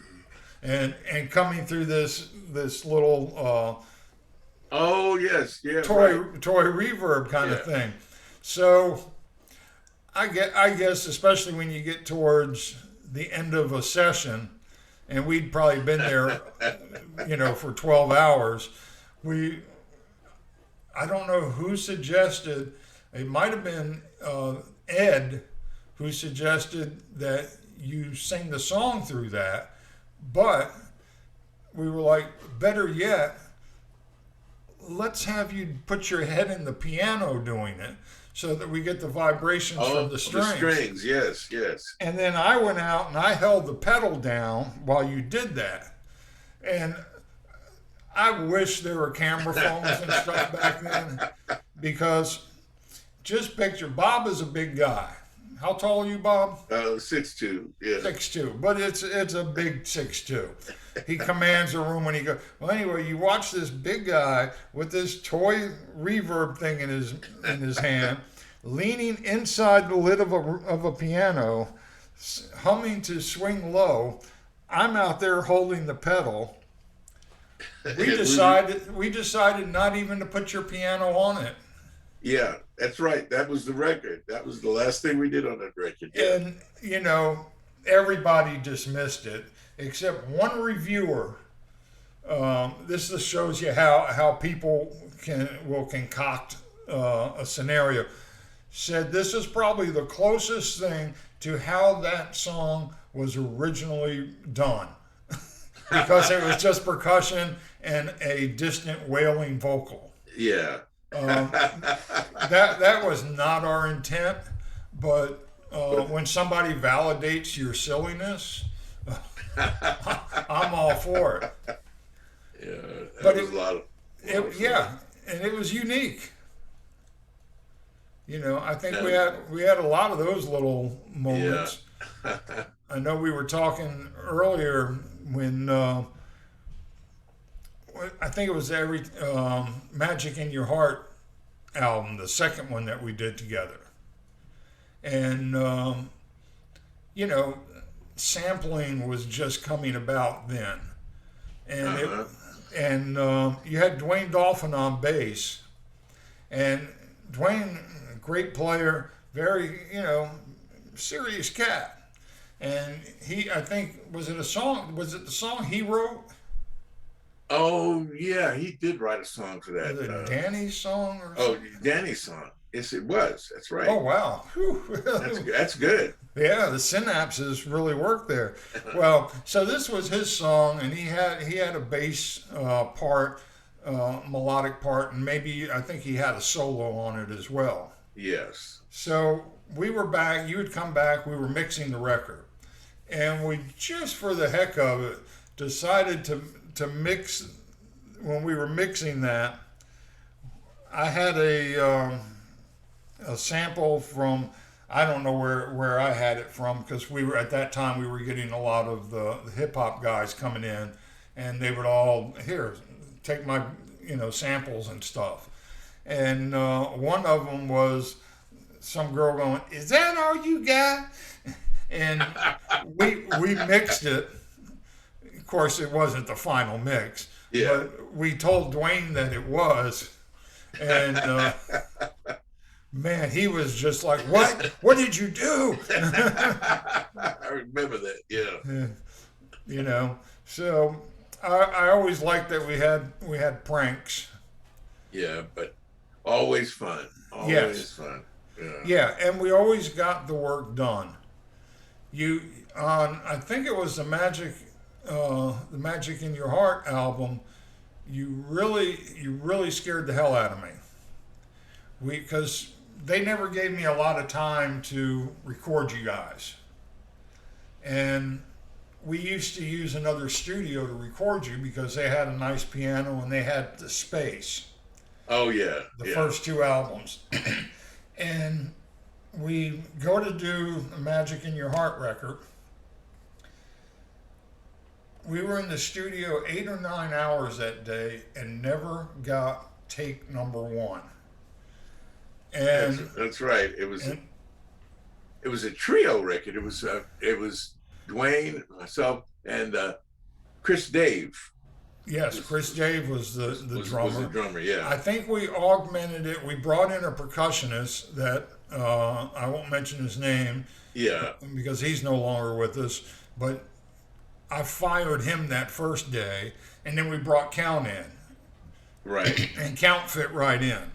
and coming through this little Oh, yes. Yeah. toy Right. reverb kind of Yeah. thing. So I guess especially when you get towards the end of a session, and we'd probably been there, for 12 hours. I don't know who suggested. It might have been Ed who suggested that you sing the song through that, but we were like, better yet, let's have you put your head in the piano doing it so that we get the vibrations from the strings. The strings, yes, yes. And then I went out and I held the pedal down while you did that. And I wish there were camera phones and stuff back then, because just picture, Bob is a big guy. How tall are you, Bob? 6'2". Yeah. 6'2", but it's a big 6'2". He commands a room when he goes. Well, anyway, you watch this big guy with this toy reverb thing in his hand, leaning inside the lid of a piano, humming to Swing Low. I'm out there holding the pedal. We decided not even to put your piano on it. Yeah, that's right. That was the record. That was the last thing we did on that record. Yeah. And everybody dismissed it except one reviewer. This just shows you how people will concoct a scenario. Said this is probably the closest thing to how that song was originally done because it was just percussion and a distant wailing vocal. Yeah. That was not our intent, but when somebody validates your silliness, I'm all for it. Yeah, But was a lot of yeah, and it was unique. I think we had a lot of those little moments. Yeah. I know we were talking earlier when I think it was every Magic in Your Heart album, the second one that we did together, and sampling was just coming about then, and you had Dwayne Dolphin on bass, and Dwayne, great player, very serious cat, and I think was it the song he wrote? Oh yeah, he did write a song for that. Was it Danny's song or Oh, something? Danny's song. Yes, it was. That's right. Oh wow. That's good. Yeah, the synapses really work there. Well, so this was his song, and he had a bass part, melodic part, and maybe I think he had a solo on it as well. Yes. So we were back. You had come back. We were mixing the record, and we just for the heck of it decided to mix. When we were mixing that, I had a sample from, I don't know where I had it from, because we were at that time we were getting a lot of the hip hop guys coming in, and they would all take my samples and stuff, and one of them was some girl going, "Is that all you got?" And we mixed it. Of course, it wasn't the final mix, but we told Dwayne that it was, and man, he was just like, "What? What did you do?" I remember that. Yeah. So I always liked that we had pranks. Yeah, but always fun. Always fun. Yeah. Yeah, and we always got the work done. I think it was the Magic in Your Heart album. You really scared the hell out of me. Because they never gave me a lot of time to record you guys, and we used to use another studio to record you because they had a nice piano and they had the space. Oh yeah. The first two albums. And we go to do a Magic in Your Heart record. We were in the studio 8 or 9 hours that day and never got take number one. And that's right. It was a trio record. It was Dwayne, myself, and Chris Dave. Yes, Chris Dave was the drummer. Was the drummer, yeah. I think we augmented it. We brought in a percussionist that I won't mention his name. Yeah. Because he's no longer with us. But I fired him that first day, and then we brought Count in. Right. And Count fit right in.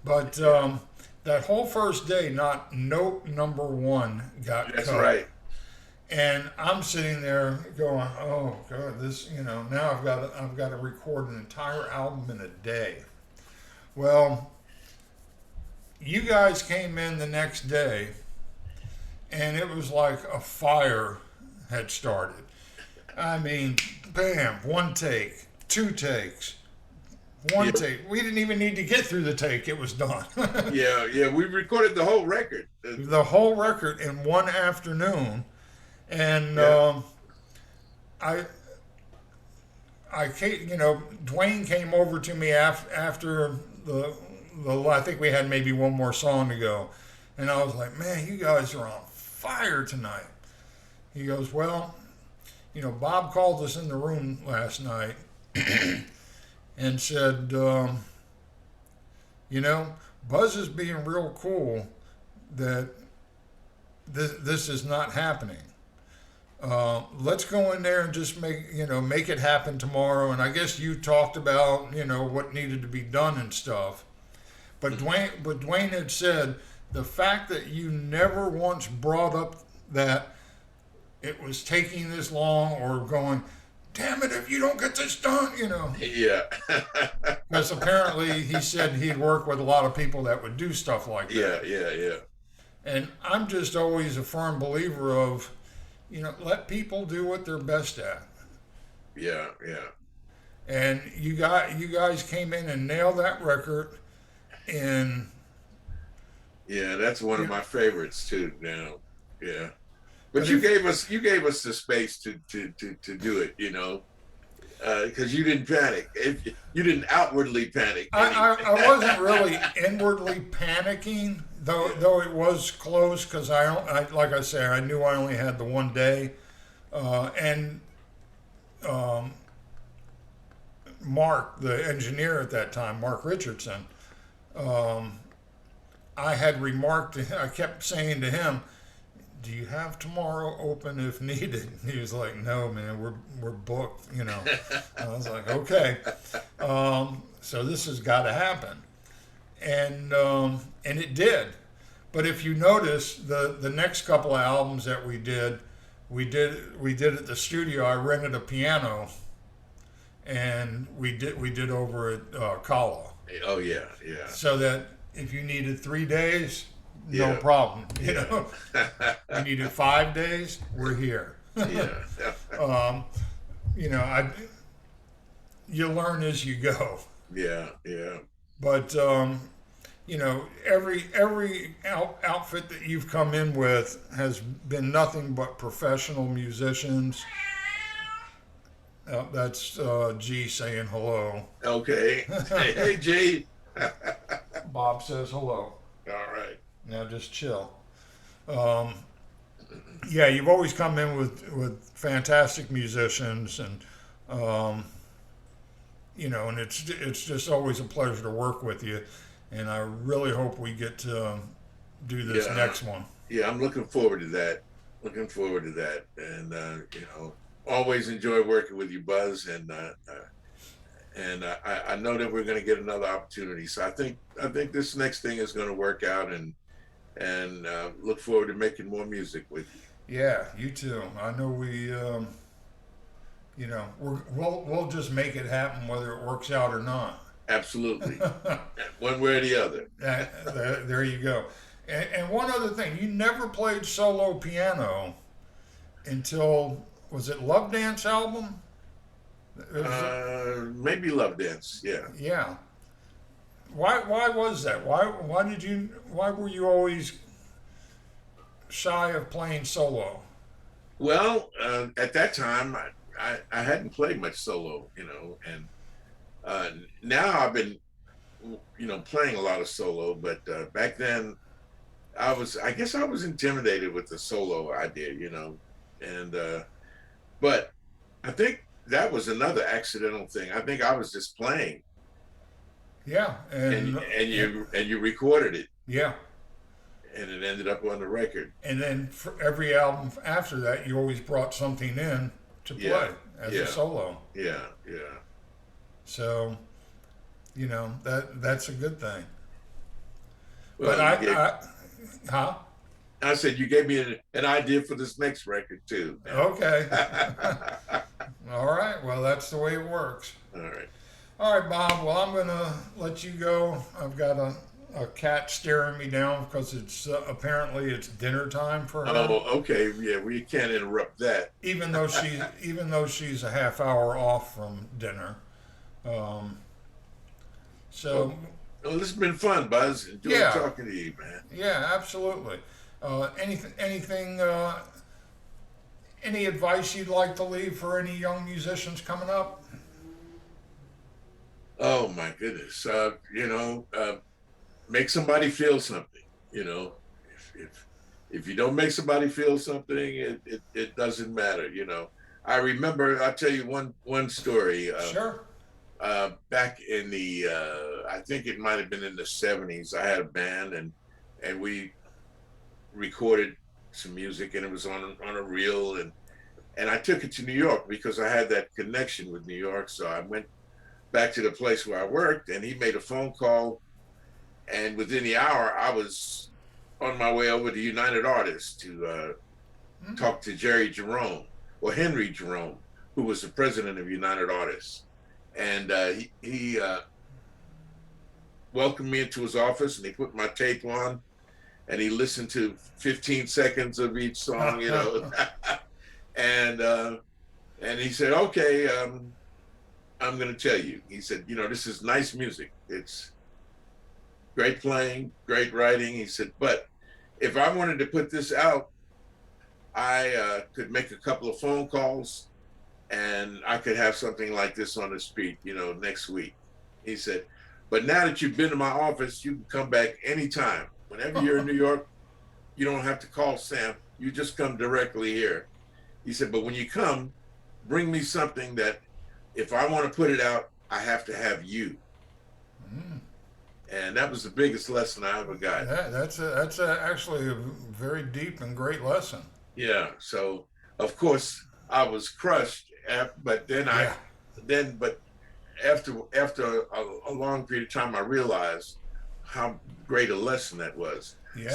But that whole first day, not note number one got cut. That's right. And I'm sitting there going, "Oh God, this, now I've got to record an entire album in a day." Well, you guys came in the next day, and it was like a fire had started. I mean, bam, 1 take, 2 takes, One Yeah, take. We didn't even need to get through the take. It was done. yeah. We recorded the whole record. The whole record in one afternoon. And Yeah. I, Dwayne came over to me after I think we had maybe one more song to go. And I was like, man, you guys are on fire tonight. He goes, well, Bob called us in the room last night and said, Buzz is being real cool that this is not happening. Let's go in there and just make it happen tomorrow. And I guess you talked about, what needed to be done and stuff. But Dwayne had said the fact that you never once brought up that it was taking this long or going, damn it, if you don't get this done, Yeah. Because apparently he said he'd work with a lot of people that would do stuff like that. Yeah. And I'm just always a firm believer of, let people do what they're best at. Yeah. And you guys came in and nailed that record. And Yeah, that's one of my favorites too now. Yeah. But if, you gave us the space to do it, because you didn't panic. You didn't outwardly panic. I wasn't really inwardly panicking, though it was close because like I say, I knew I only had the one day, and Mark, the engineer at that time, Mark Richardson, I had remarked. I kept saying to him, do you have tomorrow open if needed? And he was like, no, man, we're booked, I was like, okay. So this has got to happen. And it did. But if you notice, the next couple of albums that we did at the studio. I rented a piano, and we did over at Kala. Oh yeah. So that if you needed 3 days, no Yeah. problem. You needed 5 days, we're here. Yeah. You learn as you go. Yeah. But every outfit that you've come in with has been nothing but professional musicians. That's G saying hello. Okay. Hey, G. Bob says hello. All right. Now just chill. Yeah, you've always come in with fantastic musicians, and and it's just always a pleasure to work with you. And I really hope we get to do this next one. Yeah, I'm looking forward to that. And always enjoy working with you, Buzz. And I know that we're going to get another opportunity. So I think this next thing is going to work out, and look forward to making more music with you. Yeah, you too. I know we'll just make it happen whether it works out or not. Absolutely. One way or the other. There you go. And one other thing, you never played solo piano until, was it Love Dance album? Maybe Love Dance. Yeah. Yeah. Why was that? Why were you always shy of playing solo? Well, at that time, I hadn't played much solo, and now I've been, playing a lot of solo. But back then, I guess I was intimidated with the solo idea, and but I think that was another accidental thing. I think I was just playing. Yeah, and you recorded it. Yeah. And it ended up on the record. And then for every album after that, you always brought something in to play as a solo. Yeah. So, that's a good thing. Well, but I said you gave me an idea for this next record too. Okay. All right. Well, that's the way it works. All right, Bob. Well, I'm gonna let you go. I've got a cat staring me down because it's apparently it's dinner time for her. Oh, okay. Yeah, we can't interrupt that. Even though she's a half hour off from dinner. So, Well, this has been fun, Buzz. Enjoyed yeah, talking to you, man. yeah, absolutely. Anything, any advice you'd like to leave for any young musicians coming up? Oh my goodness. Make somebody feel something. You know, if you don't make somebody feel something, it doesn't matter. I remember. I'll tell you one story. Sure. Back in the I think it might have been in the '70s. I had a band and we recorded some music and it was on a reel and I took it to New York because I had that connection with New York. So I went back to the place where I worked and he made a phone call and within the hour I was on my way over to United Artists to talk to Jerry Jerome or Henry Jerome, who was the president of United Artists. And he welcomed me into his office and he put my tape on and he listened to 15 seconds of each song, and he said, okay, I'm going to tell you. He said, this is nice music. It's great playing, great writing. He said, but if I wanted to put this out, I could make a couple of phone calls and I could have something like this on the street, next week. He said, but now that you've been to my office, you can come back anytime. Whenever you're in New York, you don't have to call Sam. You just come directly here. He said, but when you come, bring me something that if I want to put it out, I have to have you. Mm. And that was the biggest lesson I ever got. That's actually a very deep and great lesson. Yeah. So of course I was crushed, but then but after a long period of time, I realized how great a lesson that was. Yeah.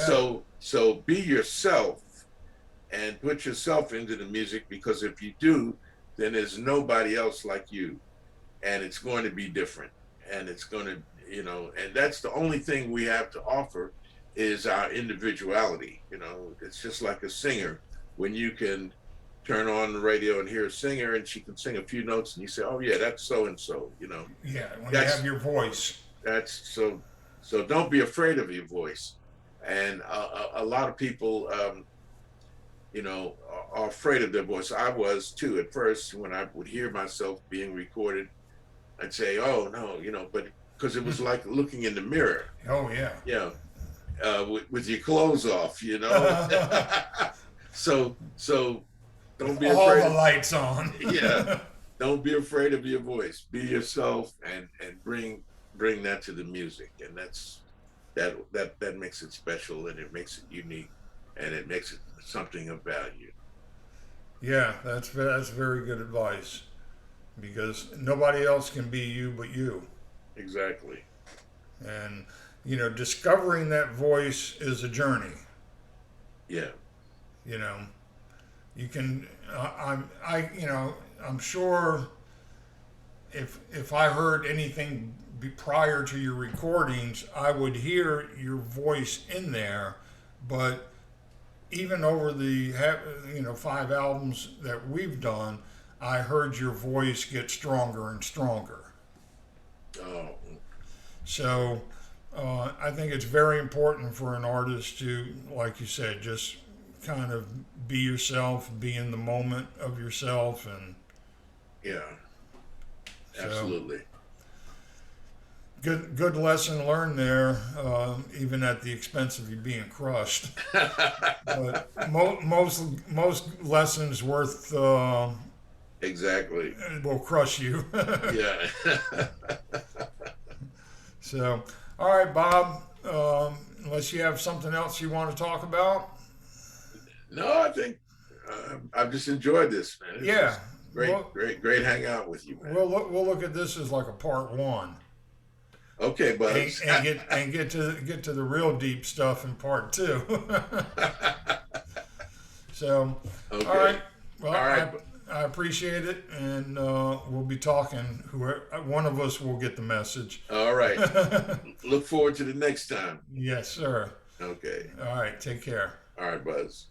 So be yourself and put yourself into the music, because if you do, then there's nobody else like you, and it's going to be different, and it's going to, and that's the only thing we have to offer is our individuality. It's just like a singer. When you can turn on the radio and hear a singer and she can sing a few notes and you say, oh yeah, that's so and so, Yeah, when you have your voice. That's so don't be afraid of your voice. And a lot of people are afraid of their voice. I was too at first. When I would hear myself being recorded, I'd say, oh no, but because it was like looking in the mirror. Oh yeah. Yeah. With your clothes off, so don't be all afraid. The lights on. Yeah. Don't be afraid of your voice. Be yourself and bring that to the music. And that makes it special, and it makes it unique, and it makes it something of value. Yeah, that's very good advice, because nobody else can be you but you. Exactly. And discovering that voice is a journey. Yeah. You can. I'm sure if I heard anything prior to your recordings, I would hear your voice in there. But even over the 5 albums that we've done, I heard your voice get stronger and stronger. Oh. So I think it's very important for an artist to, like you said, just kind of be yourself, be in the moment of yourself, and yeah, absolutely. So, good lesson learned there, even at the expense of you being crushed. But most lessons worth exactly will crush you. Yeah. So, all right, Bob. Unless you have something else you want to talk about. No, I think I've just enjoyed this, man. It's great hang out with you, man. We'll look at this as like a part 1. Okay, Buzz. And get to the real deep stuff in part 2. So, okay. All right. Well, all right. I appreciate it, and we'll be talking. One of us will get the message. All right. Look forward to the next time. Yes, sir. Okay. All right. Take care. All right, Buzz.